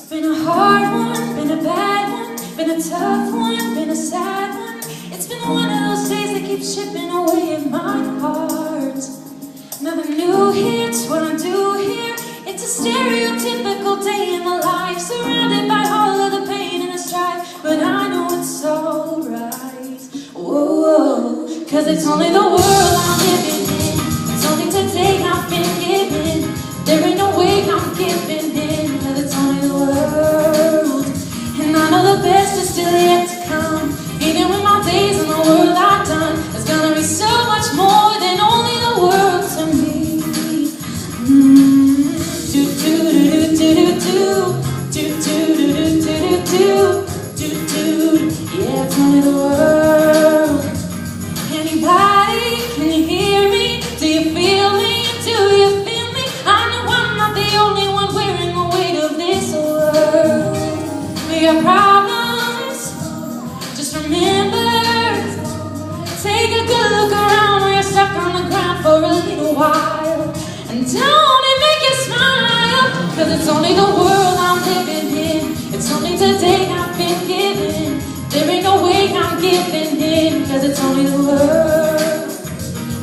Been a hard one, been a bad one, been a tough one, been a sad one. It's been one of those days that keep chipping away at my heart. Nothing new here, it's what I do here. It's a stereotypical day in the life, surrounded by all of the pain and the strife. But I know it's alright, whoa, cause it's only the world I'm living in. It's only today I've been given. There ain't no way I'm giving in, cause it's only the world. And I know the best is still yet to come. Even with my days in the world I've done, there's gonna be so much more than only the world to me. Do do do do do do do do do do do do. Yeah, it's only the world. Anybody, can you hear me? Do you feel me? Do you feel me? I know I'm not the only one wearing the weight of this world. We got problems, just remember, take a good look around where you're stuck on the ground for a little while. And don't it make you smile, cause it's only the world I'm living in. It's only today I've been given. There ain't no way I'm giving in, cause it's only the world.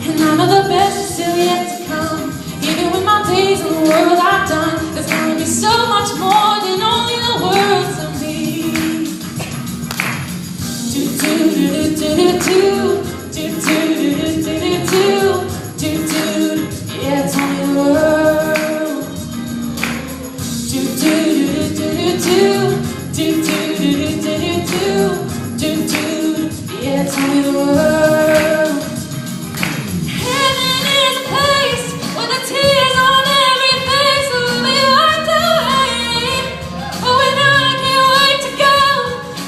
And I know the best is still yet to come. Even with my days in the world I've done, there's gonna be so much more than only the world to me. Do do do do do do do do do do do do. Yeah, it's only the world. Do do do do do do do do do do do. Yeah, it's only the world. Heaven is a place where the tears on every face will be wiped away. Oh, and I can't wait to go,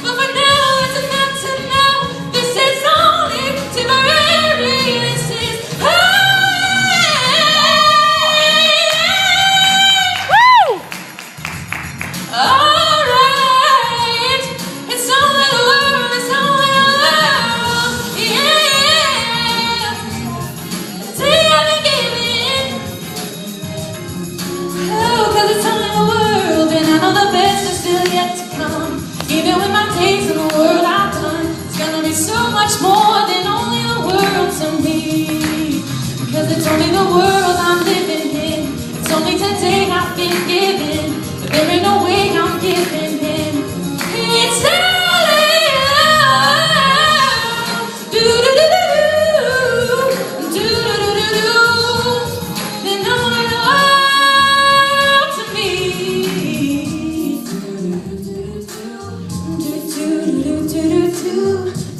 but for now it's enough to know this is only temporary. This is woo! Alright, it's only the world, it's only the world, yeah. Today I've been giving, oh, cause it's only the world. And I know the best is still yet to come. Even with my days in the world I've done, it's gonna be so much more than only the world to me. Because it's only the world I'm living in. It's only today I've been given. But there ain't no way I'm giving in. It's only love. Do do do do do do do do. Then only the world to me. Do do do do do do do do.